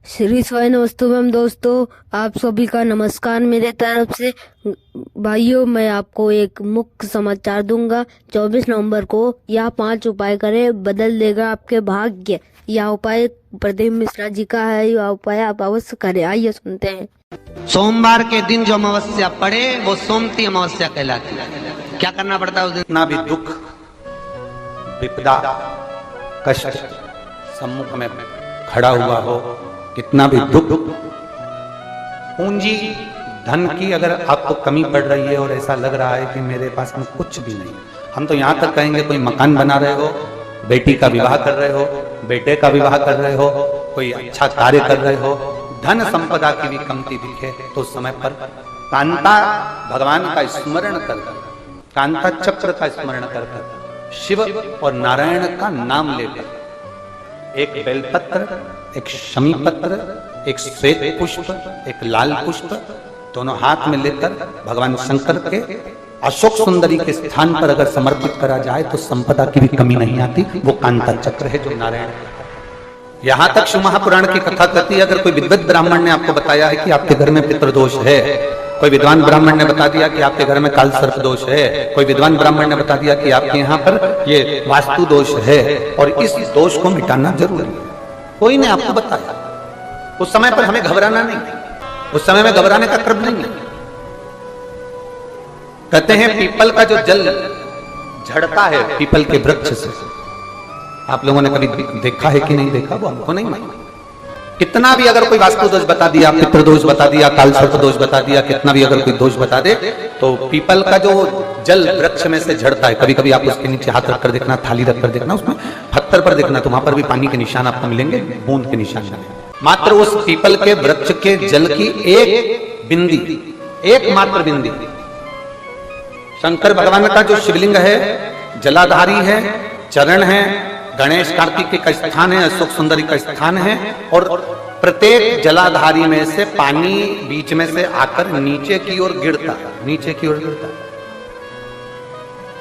श्री स्वाय नमस्तुभ्यम दोस्तों, आप सभी का नमस्कार मेरे तरफ से। भाइयों, मैं आपको एक मुख्य समाचार दूंगा। 24 नवंबर को यह 5 उपाय करें, बदल देगा आपके भाग्य। यह उपाय प्रदीप मिश्रा जी का है। यह उपाय आप अवश्य करें। आइए सुनते हैं। सोमवार के दिन जो अमावस्या पड़े वो सोमती अमावस्या कहलाती है। क्या करना पड़ता है उस दिन? कितना भी दुख, विपदा, कष्ट सम्मुख में खड़ा हुआ हो, कितना भी दुख, पूंजी धन की अगर आपको कमी पड़ रही है और ऐसा लग रहा है कि मेरे पास में कुछ भी नहीं, हम तो यहाँ तक कहेंगे कोई मकान बना रहे हो, बेटी का विवाह कर रहे हो, बेटे का विवाह कर रहे हो, कोई अच्छा कार्य कर रहे हो, धन संपदा की भी कमती दिखे तो उस समय पर कांता भगवान का स्मरण कर, कांता चक्र का स्मरण कर, शिव और नारायण का नाम लेकर एक बेलपत्र, एक शमी पत्र, एक श्वेत पुष्प, एक लाल पुष्प दोनों हाथ में लेकर भगवान शंकर के अशोक सुंदरी के स्थान पर अगर समर्पित करा जाए तो संपदा की भी कमी नहीं आती। वो कांता चक्र है जो नारायण। यहां तक शिव महापुराण की कथा कहती है, अगर कोई विद्वत ब्राह्मण ने आपको बताया है कि आपके घर में पितृदोष है, कोई विद्वान ब्राह्मण ने बता दिया कि आपके घर में काल सर्प दोष है, कोई विद्वान ब्राह्मण ने बता दिया कि आपके यहाँ पर ये वास्तु दोष है और इस दोष को मिटाना जरूरी है, कोई ने आपको बताया, उस समय पर हमें घबराना नहीं, उस समय में घबराने का क्रम नहीं है। कहते हैं पीपल का जो जल झड़ता है पीपल के वृक्ष से, आप लोगों ने कभी देखा है कि नहीं देखा, वो हमको नहीं मालूम। कितना भी अगर कोई वास्तु दोष बता दिया, पितृदोष बता दिया, काल सर्प दोष बता दिया, कितना भी अगर कोई दोष बता दे, तो पीपल का जो जल वृक्ष में से झड़ता है, कभी कभी आप उसके नीचे हाथ रखकर देखना, थाली रखकर देखना, उसमें पत्थर पर देखना, तो वहां पर भी पानी के निशान आपको मिलेंगे, बूंद के निशान। मात्र उस पीपल के वृक्ष के जल की एक बिंदी, एकमात्र बिंदी, शंकर भगवान का जो शिवलिंग है, जलाधारी है, चरण है, गणेश कार्तिक का स्थान है, अशोक सुंदरी का स्थान है, और प्रत्येक जलाधारी में से पानी बीच में से आकर नीचे की ओर गिरता, नीचे की ओर गिरता।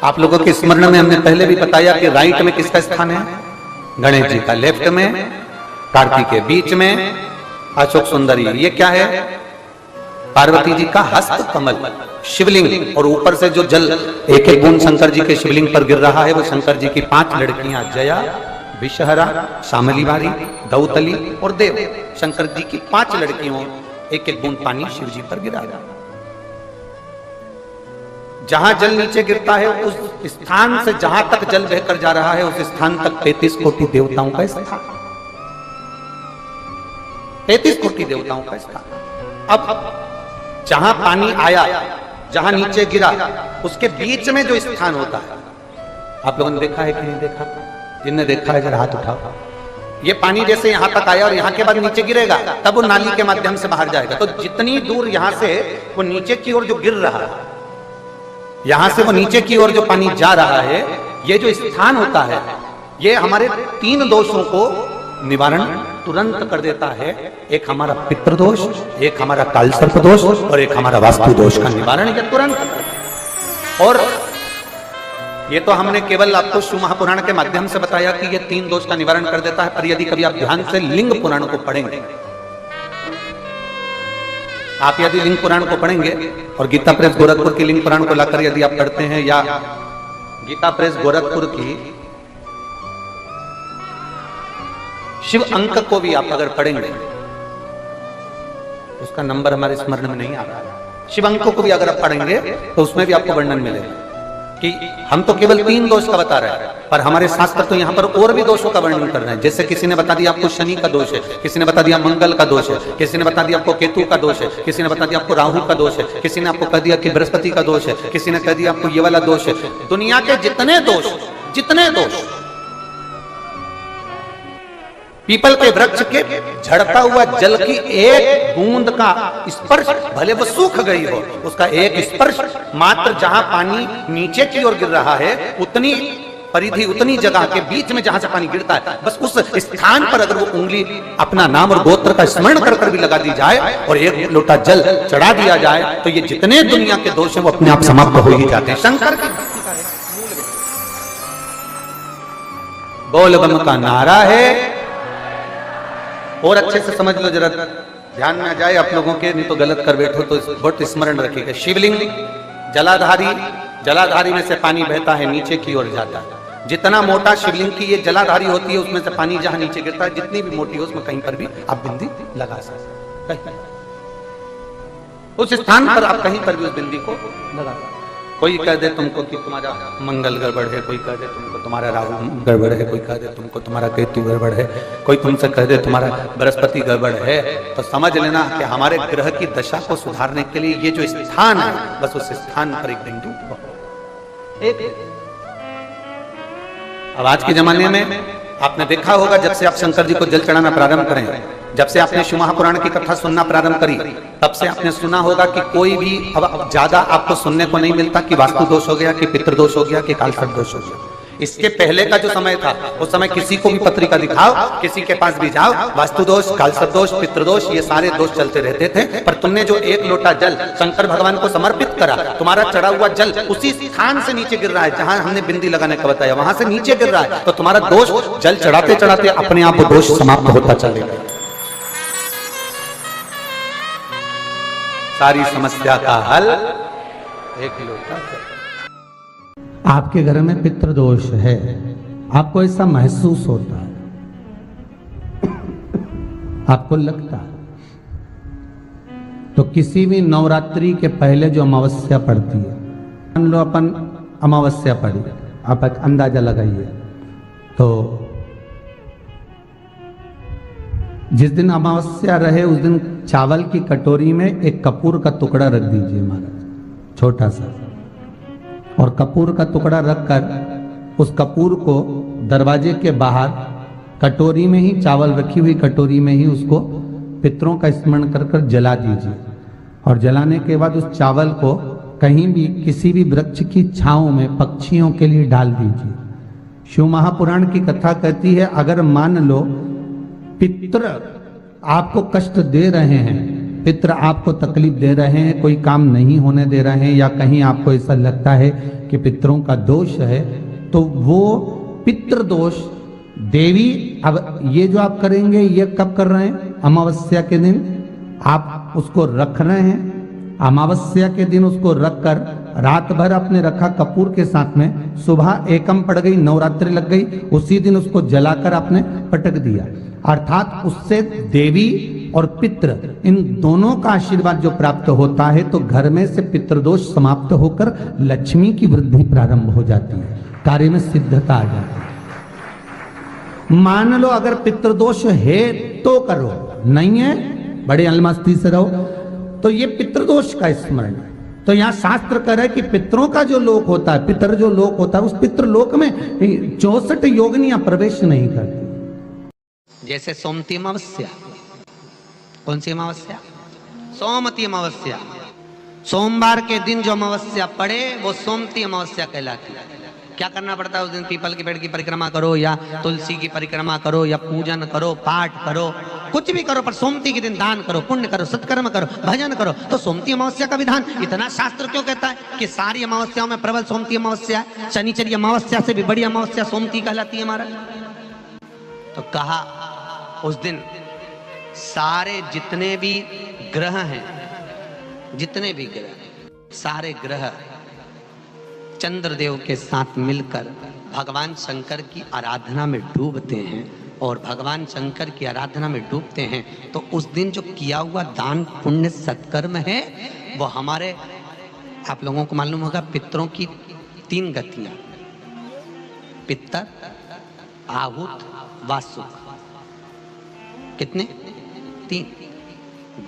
आप लोगों के स्मरण में हमने पहले भी बताया कि राइट में किसका स्थान है? गणेश जी का, लेफ्ट में कार्तिक के, बीच में अशोक सुंदरी। ये क्या है? पार्वती जी का हस्त कमल, शिवलिंग, और ऊपर से जो जल एक एक बूंद शंकर जी के शिवलिंग पर गिर रहा है वो शंकर जी की 5 लड़कियां, जया, विषहरा, शामलीवारी, दौतली और देव, शंकर जी की 5 लड़कियों, एक एक बूंद पानी शिव जी पर गिरा। जहां जल नीचे गिरता है उस स्थान से जहां तक जल बहकर जा रहा है उस स्थान तक 33 कोटि देवताओं का स्थान, 33 कोटि देवताओं का स्थान। अब जहां पानी आया, जहां नीचे गिरा, उसके बीच में जो स्थान होता है, आप लोगों ने देखा है कि नहीं देखा? जिनने देखा है जरा हाथ उठाओ। ये पानी जैसे यहां तक आया और यहां के बाद नीचे गिरेगा, तब वो नाली के माध्यम से बाहर जाएगा। तो जितनी दूर यहां से वो नीचे की ओर जो गिर रहा है, यहां से वो नीचे की ओर जो पानी जा रहा है, ये जो स्थान होता है, ये हमारे 3 दोषों को निवारण तुरंत कर देता है। एक हमारा पितृदोष, एक हमारा काल सर्प दोष और एक हमारा वास्तु दोष का निवारण ये तुरंत। और ये तो हमने केवल आपको शिव महापुराण के माध्यम से बताया कि ये 3 दोष का निवारण कर देता है, पर यदि कभी आप ध्यान से लिंग पुराण को पढ़ेंगे, आप यदि लिंग पुराण को पढ़ेंगे और गीता प्रेस गोरखपुर की लिंग पुराण को लाकर यदि आप पढ़ते हैं, या गीता प्रेस गोरखपुर की शिव अंक को भी आप अगर पढ़ेंगे, उसका नंबर हमारे स्मरण में नहीं आ रहा है, शिव अंक को भी अगर आप पढ़ेंगे तो उसमें भी आपको वर्णन मिलेगा कि हम तो केवल 3 दोष का बता रहे हैं, पर हमारे शास्त्र तो यहाँ पर और भी दोषों का वर्णन कर रहे हैं। जैसे किसी ने बता दिया आपको शनि का दोष है, किसी ने बता दिया मंगल का दोष है, किसी ने बता दिया आपको केतु का दोष है, किसी ने बता दिया आपको राहु का दोष है, किसी ने आपको कह दिया कि बृहस्पति का दोष है, किसी ने कह दिया आपको ये वाला दोष है। दुनिया के जितने दोष, पीपल के वृक्ष के झड़ता हुआ जल की एक बूंद का स्पर्श, भले वो सूख गई हो, उसका एक स्पर्श मात्र जहां पानी नीचे की ओर गिर रहा है, उतनी परिधि, उतनी जगह के बीच में जहां से पानी गिरता है, बस उस स्थान पर अगर वो उंगली अपना नाम और गोत्र का स्मरण कर कर भी लगा दी जाए और एक लोटा जल चढ़ा दिया जाए, तो ये जितने दुनिया के दोष हैं वो अपने आप समाप्त हो ही जाते हैं। शंकर की भक्ति का बोल बम का नारा है, और अच्छे से समझ लो जरा, ध्यान में आ जाए आप लोगों के, नहीं तो गलत कर बैठो तो बहुत स्मरण रखिएगा। शिवलिंग जलाधारी में से पानी बहता है नीचे की ओर जाता है। जितना मोटा शिवलिंग की ये जलाधारी होती है उसमें से पानी जहां नीचे गिरता है, जितनी भी मोटी हो उसमें कहीं पर भी आप बिंदी लगा सकते हैं। उस स्थान पर आप कहीं पर भी उस बिंदी को लगा सकते। कोई कह दे तुमको कि तुम्हारा मंगल गड़बड़ है, कोई कह दे तुमको तुम्हारा राहु गड़बड़ है, कोई कह दे तुमको तुम्हारा केतु गड़बड़ है, कोई तुमसे कह दे तुम्हारा बृहस्पति गड़बड़ है, तो समझ लेना कि हमारे ग्रह की दशा को सुधारने के लिए ये जो स्थान है, बस उस स्थान पर एक बिंदु एक। अब आज के जमाने में आपने देखा होगा, जब से आप शंकर जी को जल चढ़ाना प्रारंभ करें, जब से आपने शिव महापुराण की कथा सुनना प्रारंभ करी, तब से आपने सुना होगा कि कोई भी अब ज्यादा आपको सुनने को नहीं मिलता कि वास्तु दोष हो गया, कि पितृदोष हो गया, कि कालसर्प दोष हो गया। इसके पहले का जो समय था, उस समय किसी को भी पत्रिका दिखाओ, किसी के पास भी जाओ, वास्तु दोष, कालसर्प दोष, पितृदोष, ये सारे दोष चलते रहते थे। पर तुमने जो एक लोटा जल शंकर भगवान को समर्पित करा, तुम्हारा चढ़ा हुआ जल उसी स्थान से नीचे गिर रहा है जहां हमने बिंदी लगाने का बताया, वहां से नीचे गिर रहा है, तो तुम्हारा दोष जल चढ़ाते चढ़ाते अपने आप वो दोष समाप्त होता चलेगा। सारी समस्या का हल एक लोटा। आपके घर में पितृदोष है, आपको ऐसा महसूस होता है, आपको लगता है, तो किसी भी नवरात्रि के पहले जो अमावस्या पड़ती है, मान लो अपन अमावस्या पड़ी, आप एक अंदाजा लगाइए, तो जिस दिन अमावस्या रहे उस दिन चावल की कटोरी में एक कपूर का टुकड़ा रख दीजिए महाराज, छोटा सा, और कपूर का टुकड़ा रखकर उस कपूर को दरवाजे के बाहर कटोरी में ही, चावल रखी हुई कटोरी में ही उसको पितरों का स्मरण कर कर जला दीजिए। और जलाने के बाद उस चावल को कहीं भी किसी भी वृक्ष की छांव में पक्षियों के लिए डाल दीजिए। शिव महापुराण की कथा कहती है, अगर मान लो पितृ आपको कष्ट दे रहे हैं, पितृ आपको तकलीफ दे रहे हैं, कोई काम नहीं होने दे रहे हैं, या कहीं आपको ऐसा लगता है कि पितरों का दोष है, तो वो पितृदोष देवी, अब ये जो आप करेंगे ये कब कर रहे हैं? अमावस्या के दिन आप उसको रख रहे हैं, अमावस्या के दिन उसको रखकर रात भर आपने रखा कपूर के साथ में, सुबह एकम पड़ गई, नवरात्रि लग गई, उसी दिन उसको जलाकर आपने पटक दिया। अर्थात उससे देवी और पितृ इन दोनों का आशीर्वाद जो प्राप्त होता है, तो घर में से पितृदोष समाप्त होकर लक्ष्मी की वृद्धि प्रारंभ हो जाती है, कार्य में सिद्धता आ जाती है। मान लो अगर पितृदोष है तो करो, नहीं है बड़े अलमस्ती से रहो, तो ये पितृदोष का स्मरण। तो यहाँ शास्त्र कह रहा है कि पितरों का जो लोक होता है, पितर जो लोक होता है, उस पितृलोक में 64 योगिनियां प्रवेश नहीं करती। जैसे सोमती अमावस्या, कौन सी अमावस्या? सोमती अमावस्या। सोमवार के दिन जो अमावस्या पड़े वो सोमती अमावस्या कहलाती है। क्या करना पड़ता है उस दिन? पीपल के पेड़ की परिक्रमा करो, या तुलसी की परिक्रमा करो, या पूजन करो, पाठ करो, कुछ भी करो, पर सोमती के दिन दान करो, पुण्य करो, सत्कर्म करो, भजन करो। तो सोमती अमावस्या का विधान इतना शास्त्र क्यों कहता है कि सारी अमावस्याओं में प्रबल सोमती अमावस्या है? शनिचरी अमावस्या से भी बड़ी अमावस्या सोमती कहलाती है हमारा। तो कहा उस दिन सारे जितने भी ग्रह हैं, जितने भी ग्रह, सारे ग्रह चंद्रदेव के साथ मिलकर भगवान शंकर की आराधना में डूबते हैं। और भगवान शंकर की आराधना में डूबते हैं तो उस दिन जो किया हुआ दान पुण्य सत्कर्म है वो हमारे, आप लोगों को मालूम होगा, पितरों की 3 गतियां, पितर, आहुत, वासुक। कितने? 3।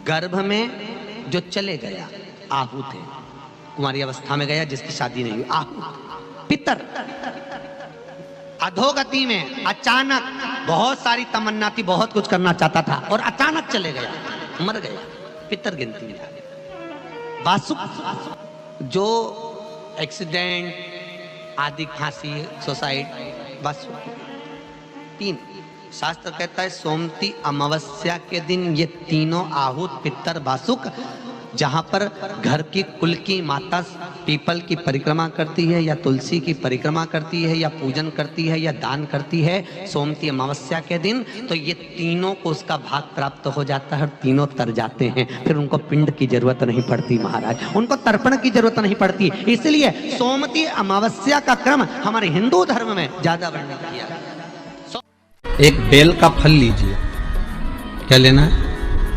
गर्भ में जो चले गया आहुत है, कुमारी अवस्था में गया जिसकी शादी नहीं हुई, आहुत। पितर अधोगति में अचानक बहुत सारी तमन्ना थी, बहुत कुछ करना चाहता था और अचानक चले गया, मर गया, पितर गिनती में आ गया। वासुक जो एक्सीडेंट आदि, फांसी, सुसाइड, वासुक। 3 शास्त्र कहता है सोमती अमावस्या के दिन ये तीनों आहुत, पितर, वासुक जहां पर घर की कुल की माता पीपल की परिक्रमा करती है या तुलसी की परिक्रमा करती है या पूजन करती है या दान करती है सोमती अमावस्या के दिन, तो ये तीनों को उसका भाग प्राप्त हो जाता है और तीनों तर जाते हैं। फिर उनको पिंड की जरूरत नहीं पड़ती महाराज, उनको तर्पण की जरूरत नहीं पड़ती। इसलिए सोमती अमावस्या का क्रम हमारे हिंदू धर्म में ज्यादा वर्णित किया गया। एक बेल का फल लीजिए। क्या लेना है?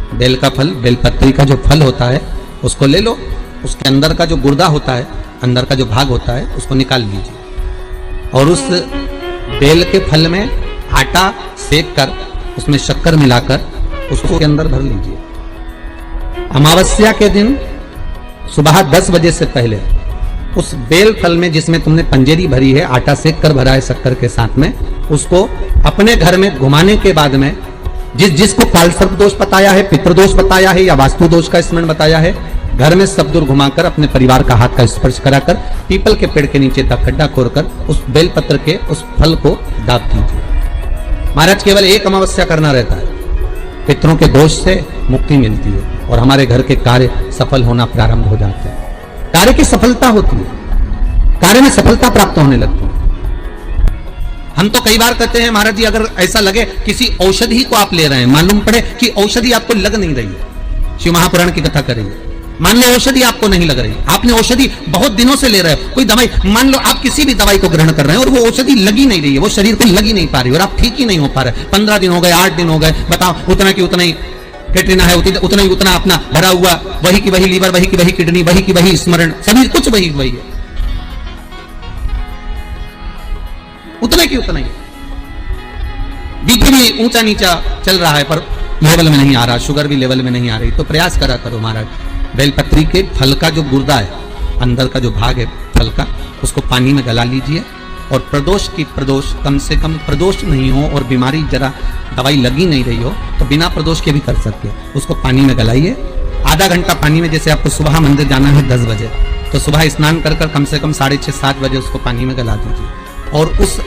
बेल का फल, बेलपत्री का जो फल होता है उसको ले लो। उसके अंदर का जो गुर्दा होता है, अंदर का जो भाग होता है, उसको निकाल लीजिए और उस बेल के फल में आटा सेक कर उसमें शक्कर मिलाकर उसको के अंदर भर लीजिए। अमावस्या के दिन सुबह 10 बजे से पहले उस बेल फल में जिसमें तुमने पंजेरी भरी है, आटा सेक कर भरा है शक्कर के साथ में, उसको अपने घर में घुमाने के बाद में जिसको कालसर्प दोष बताया है, पितृदोष बताया है या वास्तु दोष का स्मरण बताया है, घर में सब दूर घुमाकर अपने परिवार का हाथ का स्पर्श कराकर पीपल के पेड़ के नीचे तक खड्डा खोदकर उस बेल पत्र के उस फल को दाब दीजिए। महाराज केवल एक अमावस्या करना रहता है, पितरों के दोष से मुक्ति मिलती है और हमारे घर के कार्य सफल होना प्रारंभ हो जाते हैं। कार्य की सफलता होती है, कार्य में सफलता प्राप्त होने लगती है। हम तो कई बार कहते हैं महाराज जी, अगर ऐसा लगे किसी औषधि को आप ले रहे हैं, मालूम पड़े कि औषधि आपको लग नहीं रही है, शिव महापुराण की कथा करेंगे, मान लो औषधि आपको नहीं लग रही, आपने औषधि बहुत दिनों से ले रहे हो, कोई दवाई, मान लो आप किसी भी दवाई को ग्रहण कर रहे हैं और वो औषधि लगी नहीं रही है, वो शरीर को लगी नहीं पा रही और आप ठीक ही नहीं हो पा रहे, 15 दिन हो गए, 8 दिन हो गए, बताओ, उतना की उतना ही कैटरीना है, उतना ही उतना अपना भरा हुआ, वही की वही लीवर, वही की वही किडनी, वही की वही स्मरण, सभी कुछ वही वही है, उतना की उतना ही। बीपी भी ऊंचा नीचा चल रहा है पर लेवल में नहीं आ रहा, शुगर भी लेवल में नहीं आ रही, तो प्रयास करा करो महाराज, बेलपत्री के फल का जो गुर्दा है, अंदर का जो भाग है फल का, उसको पानी में गला लीजिए और प्रदोष की प्रदोष, कम से कम प्रदोष नहीं हो और बीमारी जरा दवाई लगी नहीं रही हो तो बिना प्रदोष के भी कर सकते हैं, उसको पानी में गलाइए। आधा घंटा पानी में, जैसे आपको सुबह मंदिर जाना है 10 बजे, तो सुबह स्नान कर कम से कम 6:30-7 बजे उसको पानी में गला दीजिए और उस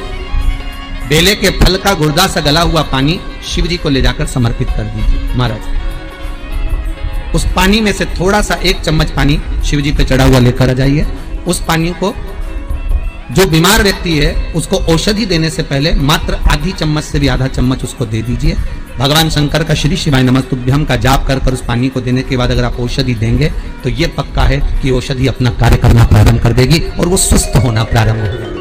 बेले के फल का गुर्दा सा गला हुआ पानी शिव जी को ले जाकर समर्पित कर दीजिए। महाराज उस पानी में से थोड़ा सा 1 चम्मच पानी शिव जी पे चढ़ा हुआ लेकर आ जाइए। उस पानी को जो बीमार व्यक्ति है उसको औषधि देने से पहले मात्र आधी चम्मच से भी आधा चम्मच उसको दे दीजिए। भगवान शंकर का श्री शिवाय नमस्तुभ्यम का जाप कर उस पानी को देने के बाद अगर आप औषधि देंगे तो ये पक्का है कि औषधि अपना कार्य करना प्रारंभ कर देगी और वो स्वस्थ होना प्रारंभ होगा।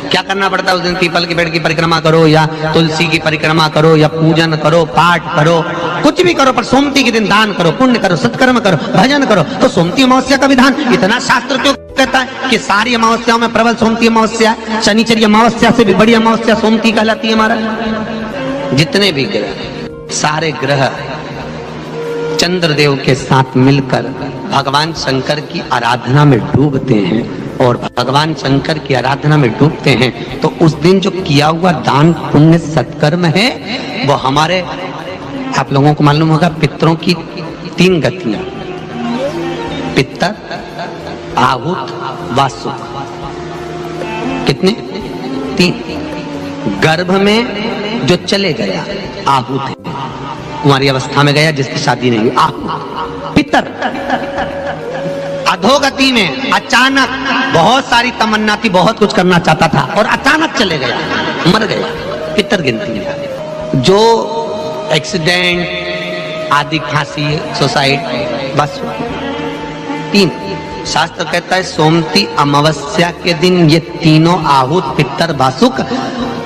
क्या करना पड़ता है उस दिन? पीपल के पेड़ की परिक्रमा करो या तुलसी की परिक्रमा करो या पूजन करो, पाठ करो, कुछ भी करो, पर सोमती के दिन दान करो, पुण्य करो, सत्कर्म करो, भजन करो। तो सोमती अमावस्या का विधान इतना शास्त्र क्यों कहता है कि सारी अमावस्याओं में प्रबल सोमती अमावस्या, शनिचरी अमावस्या से भी बड़ी अमावस्या सोमती कहलाती है। हमारा जितने भी ग्रह, सारे ग्रह चंद्रदेव के साथ मिलकर भगवान शंकर की आराधना में डूबते हैं और भगवान शंकर की आराधना में डूबते हैं तो उस दिन जो किया हुआ दान पुण्य सत्कर्म है वो हमारे, आप लोगों को मालूम होगा, पितरों की 3 गतियां, पितर, आहुत, वासुक, कितने? 3। गर्भ में जो चले गया आहुत है, कुंवारी अवस्था में गया जिसकी शादी नहीं हुई, आहुत। पितर अधोगति में अचानक बहुत सारी तमन्ना थी, बहुत कुछ करना चाहता था और अचानक चले गया, मर गया, पितर गिनती है। जो एक्सीडेंट आदि, खांसी, सुसाइड, बस 3। शास्त्र कहता है सोमती अमावस्या के दिन ये तीनों आहुत, पितर, वासुक,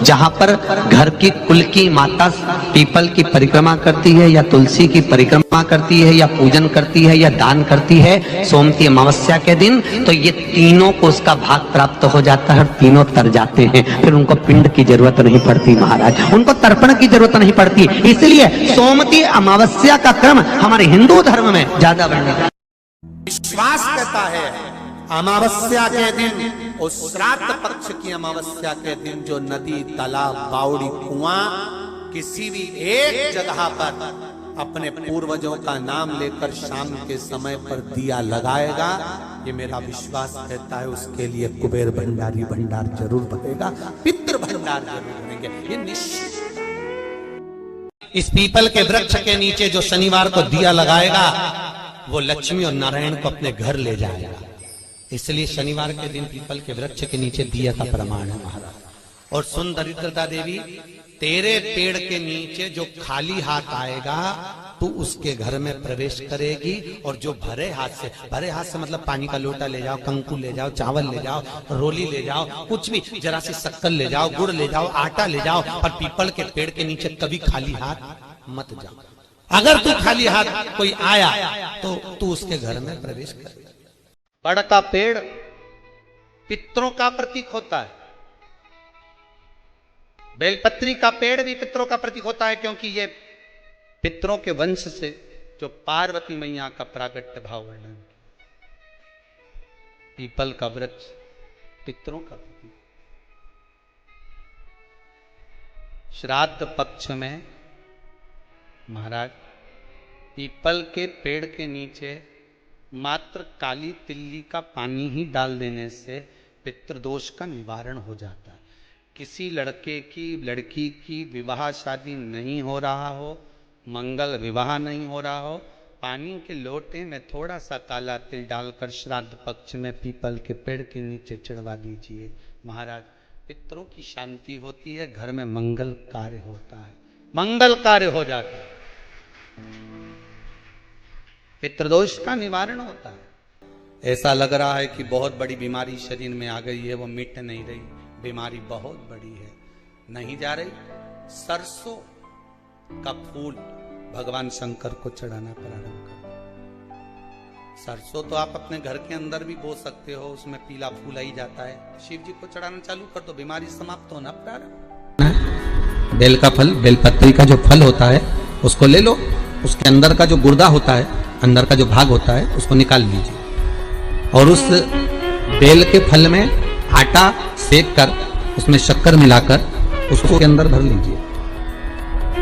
जहां पर घर की कुल की माता पीपल की परिक्रमा करती है या तुलसी की परिक्रमा करती है या पूजन करती है या दान करती है सोमती अमावस्या के दिन, तो ये तीनों को उसका भाग प्राप्त हो जाता है और तीनों तर जाते हैं। फिर उनको पिंड की जरूरत नहीं पड़ती महाराज, उनको तर्पण की जरूरत नहीं पड़ती। इसलिए सोमती अमावस्या का क्रम हमारे हिंदू धर्म में ज्यादा वर्णित। विश्वास कहता है अमावस्या के दिन, उस श्राद्ध पक्ष की अमावस्या के दिन जो नदी, तालाब, बावड़ी, कुआं किसी भी एक जगह पर अपने पूर्वजों का नाम लेकर शाम के समय पर दिया लगाएगा, ये मेरा विश्वास कहता है उसके लिए कुबेर भंडारी भंडार जरूर बनेगा, पितृ भंडार जरूर बनेंगे, ये निश्चित। इस पीपल के वृक्ष के नीचे जो शनिवार को दिया लगाएगा वो लक्ष्मी और नारायण को अपने घर ले जाएगा। इसलिए शनिवार के दिन पीपल के वृक्ष के नीचे दिया का प्रमाण है महाराज। और सुन दरिद्रता देवी, तेरे पेड़ के नीचे जो खाली हाथ आएगा तू उसके घर में प्रवेश करेगी, और जो भरे हाथ से मतलब पानी का लोटा ले जाओ, कंकु ले जाओ, चावल ले जाओ, रोली ले जाओ, कुछ भी, जरा सी शक्कर ले जाओ, गुड़ ले जाओ, आटा ले जाओ, और पीपल के पेड़ के नीचे कभी खाली हाथ मत जाओ। अगर तू खाली हाथ कोई आया तो तू उसके घर में प्रवेश कर। बड़ का पेड़ पितरों का प्रतीक होता है, बेलपत्री का पेड़ भी पितरों का प्रतीक होता है, क्योंकि ये पितरों के वंश से जो पार्वती मैया का प्रागट्य भाव वर्णन। पीपल का वृक्ष पितरों का प्रतीक। श्राद्ध पक्ष में महाराज पीपल के पेड़ के नीचे मात्र काली तिल्ली का पानी ही डाल देने से पितृदोष का निवारण हो जाता है। किसी लड़के की लड़की की विवाह शादी नहीं हो रहा हो, मंगल विवाह नहीं हो रहा हो, पानी के लोटे में थोड़ा सा काला तिल डालकर श्राद्ध पक्ष में पीपल के पेड़ के नीचे चढ़वा दीजिए महाराज। पितरों की शांति होती है, घर में मंगल कार्य होता है, मंगल कार्य हो जाता है, पितृदोष का निवारण होता है। ऐसा लग रहा है कि बहुत बड़ी बीमारी शरीर में आ गई है, वो मिट नहीं रही, बीमारी बहुत बड़ी है, नहीं जा रही। सरसों का फूल भगवान शंकर को चढ़ाना प्रारंभ कर। सरसों तो आप अपने घर के अंदर भी बो सकते हो, उसमें पीला फूल ही जाता है, शिव जी को चढ़ाना चालू कर दो, बीमारी समाप्त होना प्रारंभ। बेल का फल, बेलपत्री का जो फल होता है उसको ले लो, उसके अंदर का जो गुर्दा होता है, अंदर का जो भाग होता है उसको निकाल लीजिए, और उस बेल के फल में आटा सेक कर उसमें शक्कर मिलाकर उसको के अंदर भर लीजिए।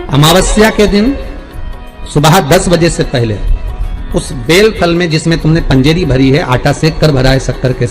अमावस्या के दिन सुबह 10 बजे से पहले उस बेल फल में जिसमें तुमने पंजेरी भरी है, आटा सेक कर भरा है शक्कर के साथ,